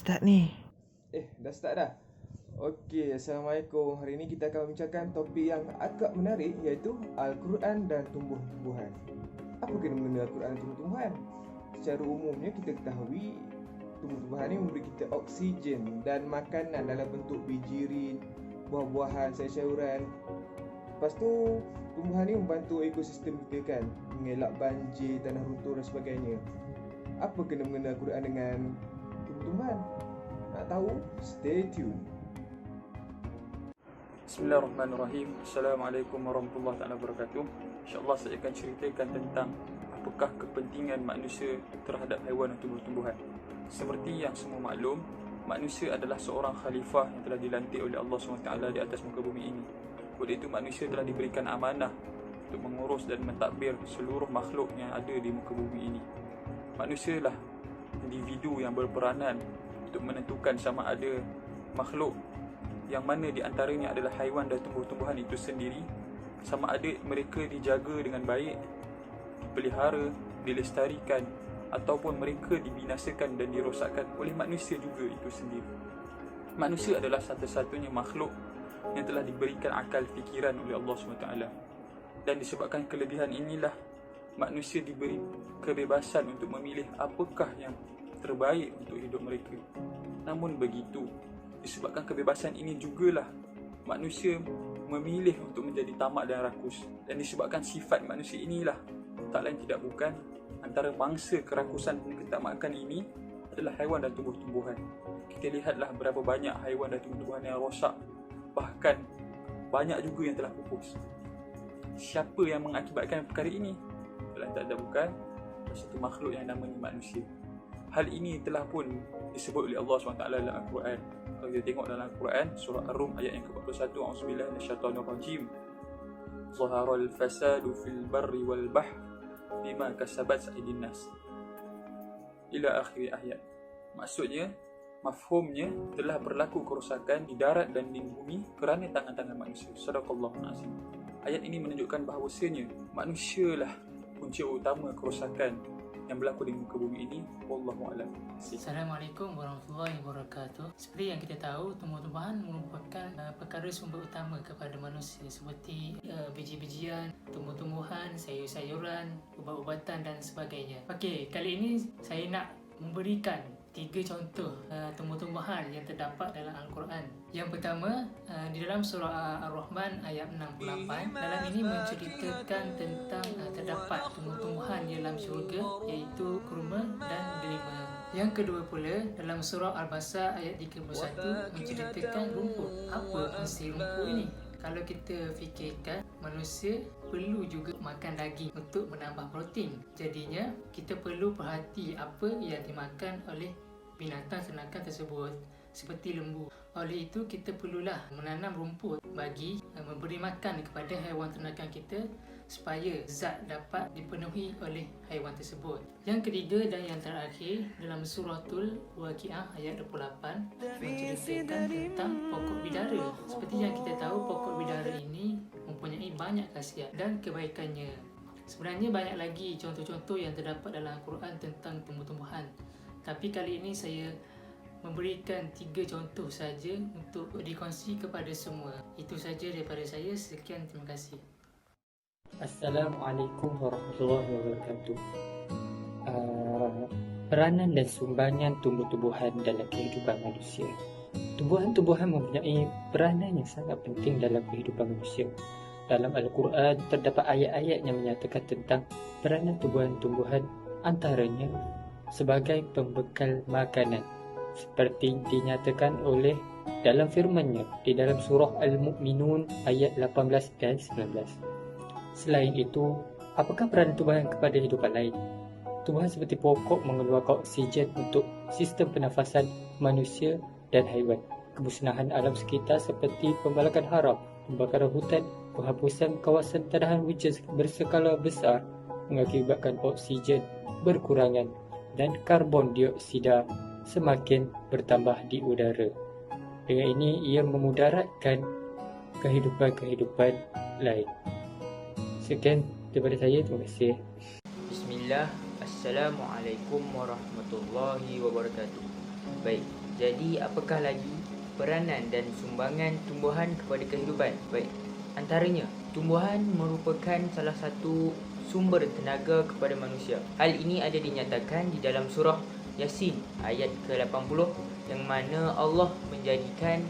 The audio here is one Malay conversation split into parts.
start ni. Dah start dah? Okey, Assalamualaikum. Hari ini kita akan membincangkan topik yang agak menarik, iaitu Al-Quran dan tumbuh-tumbuhan. Apa kena mengena Al-Quran dan tumbuh-tumbuhan? Secara umumnya kita ketahui tumbuh-tumbuhan ini memberi kita oksigen dan makanan dalam bentuk bijirin, buah-buahan, sayur-sayuran. Lepas tu, tumbuhan ini membantu ekosistem kita kan, mengelak banjir, tanah runtuh dan sebagainya. Apa kena mengena Al-Quran dengan tumbuh-tumbuhan? Nak tahu? Stay tune. Bismillahirrahmanirrahim. Assalamualaikum warahmatullahi wabarakatuh. InsyaAllah saya akan ceritakan tentang apakah kepentingan manusia terhadap haiwan dan tumbuh-tumbuhan. Seperti yang semua maklum, manusia adalah seorang khalifah yang telah dilantik oleh Allah SWT di atas muka bumi ini. Oleh itu manusia telah diberikan amanah untuk mengurus dan mentadbir seluruh makhluk yang ada di muka bumi ini. Manusialah individu yang berperanan untuk menentukan sama ada makhluk yang mana di antaranya adalah haiwan dan tumbuh-tumbuhan itu sendiri, sama ada mereka dijaga dengan baik, dipelihara, dilestarikan, ataupun mereka dibinasakan dan dirosakkan oleh manusia juga itu sendiri. Manusia adalah satu-satunya makhluk yang telah diberikan akal fikiran oleh Allah SWT. Dan disebabkan kelebihan inilah manusia diberi kebebasan untuk memilih apakah yang terbaik untuk hidup mereka. Namun begitu, disebabkan kebebasan ini jugalah manusia memilih untuk menjadi tamak dan rakus. Dan disebabkan sifat manusia inilah, tak lain tidak bukan, antara mangsa kerakusan dan ketamakan ini adalah haiwan dan tumbuh-tumbuhan. Kita lihatlah berapa banyak haiwan dan tumbuh-tumbuhan yang rosak, bahkan banyak juga yang telah pupus. Siapa yang mengakibatkan perkara ini? Tak lain tak ada bukan satu makhluk yang namanya manusia. Hal ini telah pun disebut oleh Allah SWT dalam Al-Quran. Kalau kita tengok dalam Al-Quran, surah Ar-Rum ayat yang ke-41, A'udzubillahi minasyaitonir rajim. Zaharal fasadu fil barri wal bahr bima kasabat aydin nas. Ila akhir ayat. Maksudnya, mafhumnya telah berlaku kerosakan di darat dan di bumi kerana tangan-tangan manusia. Sadaqallahul azim. Ayat ini menunjukkan bahawasanya manusialah punca utama kerosakan yang berlaku di muka bumi ini. Wallahu a'lam. Assalamualaikum warahmatullahi wabarakatuh. Seperti yang kita tahu, tumbuh-tumbuhan merupakan perkara sumber utama kepada manusia, seperti biji-bijian, tumbuh-tumbuhan, sayur-sayuran, ubat-ubatan dan sebagainya. Okey, kali ini saya nak memberikan 3 contoh tumbuh-tumbuhan yang terdapat dalam Al-Quran. Yang pertama, di dalam surah Ar-Rahman ayat 68, dalam ini menceritakan tentang terdapat tumbuh-tumbuhan di dalam syurga, iaitu kurma dan delima. Yang kedua pula, dalam surah Al-Baqarah ayat 31 menceritakan rumput. Apa fungsi rumput ini? Kalau kita fikirkan, manusia perlu juga makan daging untuk menambah protein. Jadinya, kita perlu perhati apa yang dimakan oleh binatang ternakan tersebut, seperti lembu. Oleh itu, kita perlulah menanam rumput bagi memberi makan kepada haiwan ternakan kita supaya zat dapat dipenuhi oleh haiwan tersebut. Yang ketiga dan yang terakhir, dalam suratul Waqiah ayat 28 menceritakan tentang pokok bidara. Seperti yang kita tahu, pokok bidara ini mempunyai banyak khasiat dan kebaikannya. Sebenarnya banyak lagi contoh-contoh yang terdapat dalam Al-Quran tentang tumbuh-tumbuhan. Tapi kali ini saya memberikan 3 contoh saja untuk dikongsi kepada semua. Itu saja daripada saya. Sekian, terima kasih. Assalamualaikum warahmatullahi wabarakatuh. Peranan dan sumbangan tumbuh-tumbuhan dalam kehidupan manusia. Tumbuhan-tumbuhan mempunyai peranan yang sangat penting dalam kehidupan manusia. Dalam Al-Quran terdapat ayat-ayat yang menyatakan tentang peranan tumbuhan-tumbuhan, antaranya sebagai pembekal makanan, seperti dinyatakan oleh dalam firman-Nya di dalam surah Al-Mu'minun ayat 18 dan 19. Selain itu, apakah peranan tumbuhan kepada hidupan lain? Tumbuhan seperti pokok mengeluarkan oksigen untuk sistem pernafasan manusia dan haiwan. Kemusnahan alam sekitar seperti pembalakan haram, pembakaran hutan, penghapusan kawasan tanaman hujan berskala besar mengakibatkan oksigen berkurangan dan karbon dioksida semakin bertambah di udara. Dengan ini, ia memudaratkan kehidupan-kehidupan lain. Sekian daripada saya, terima kasih. Bismillah, Assalamualaikum warahmatullahi wabarakatuh. Baik, Jadi apakah lagi peranan dan sumbangan tumbuhan kepada kehidupan? Baik, antaranya tumbuhan merupakan salah satu sumber tenaga kepada manusia. Hal ini ada dinyatakan di dalam surah Yasin ayat ke-80 yang mana Allah menjadikan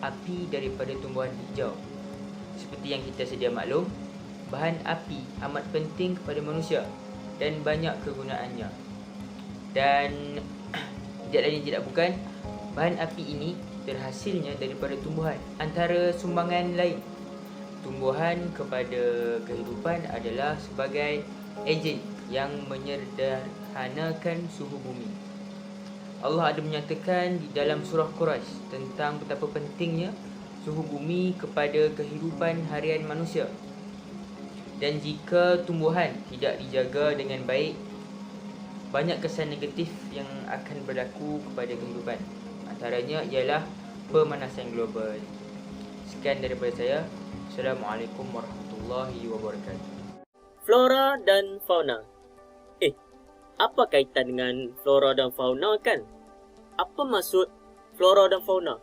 api daripada tumbuhan hijau. Seperti yang kita sedia maklum, bahan api amat penting kepada manusia dan banyak kegunaannya. Dan tidak lain tidak bukan, bahan api ini terhasilnya daripada tumbuhan. Antara sumbangan lain, tumbuhan kepada kehidupan adalah sebagai ejen yang menyederhanakan suhu bumi. Allah ada menyatakan di dalam surah Quraisy tentang betapa pentingnya suhu bumi kepada kehidupan harian manusia. Dan jika tumbuhan tidak dijaga dengan baik, banyak kesan negatif yang akan berlaku kepada kehidupan. Antaranya ialah pemanasan global. Sekian daripada saya. Assalamualaikum warahmatullahi wabarakatuh. Flora dan fauna. Apa kaitan dengan flora dan fauna kan? Apa maksud flora dan fauna?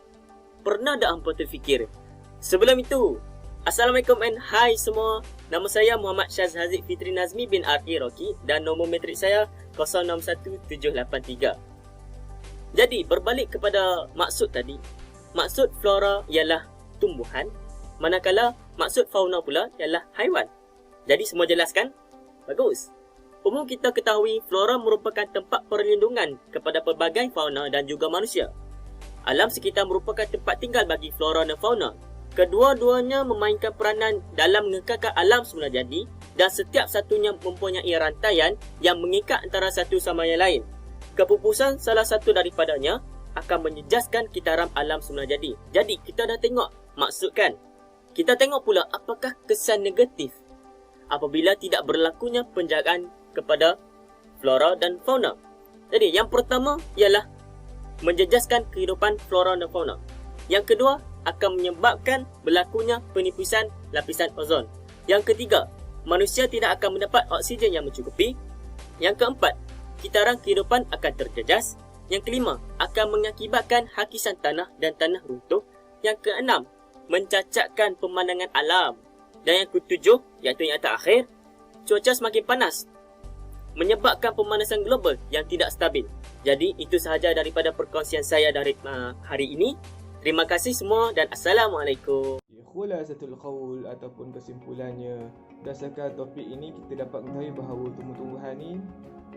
Pernah tak hampa terfikir? Sebelum itu, Assalamualaikum and hai semua. Nama saya Muhammad Syaz Haziq Fitri Nazmi bin R.E. Rocky dan nombor metrik saya 061783. Jadi, berbalik kepada maksud tadi. Maksud flora ialah tumbuhan, manakala maksud fauna pula ialah haiwan. Jadi, semua jelas kan? Bagus. Umum kita ketahui flora merupakan tempat perlindungan kepada pelbagai fauna dan juga manusia. Alam sekitar merupakan tempat tinggal bagi flora dan fauna. Kedua-duanya memainkan peranan dalam mengekalkan alam semula jadi dan setiap satunya mempunyai rantaian yang mengikat antara satu sama yang lain. Kepupusan salah satu daripadanya akan menjejaskan kitaran alam semula jadi. Jadi kita dah tengok maksud kan? Kita tengok pula apakah kesan negatif apabila tidak berlakunya penjagaan kepada flora dan fauna. Jadi yang pertama ialah menjejaskan kehidupan flora dan fauna. Yang kedua akan menyebabkan berlakunya penipisan lapisan ozon. Yang ketiga, manusia tidak akan mendapat oksigen yang mencukupi. Yang keempat, kitaran kehidupan akan terjejas. Yang kelima, akan mengakibatkan hakisan tanah dan tanah runtuh. Yang keenam, mencacatkan pemandangan alam. Dan yang ketujuh, iaitu yang terakhir, cuaca semakin panas, menyebabkan pemanasan global yang tidak stabil. Jadi itu sahaja daripada perkongsian saya dari hari ini. Terima kasih semua dan Assalamualaikum. Khulasatul qaul ataupun kesimpulannya, berdasarkan topik ini kita dapat mengetahui bahawa tumbuh-tumbuhan ni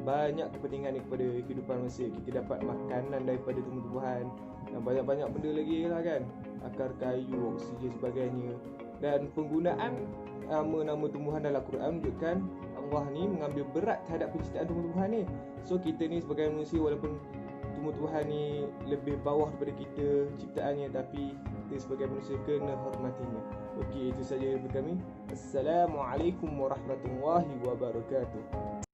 banyak kepentingan kepada kehidupan manusia. Kita dapat makanan daripada tumbuh-tumbuhan dan banyak-banyak benda lagi lah kan, akar kayu, oksigen sebagainya. Dan penggunaan nama-nama tumbuhan dalam Quran menunjukkan Allah ni mengambil berat terhadap penciptaan tumbuh-tumbuhan ni. So kita ni sebagai manusia, walaupun tumbuh-tumbuhan ni lebih bawah daripada kita ciptaannya, tapi kita sebagai manusia kena hormatinya. Okey, itu saja daripada kami. Assalamualaikum warahmatullahi wabarakatuh.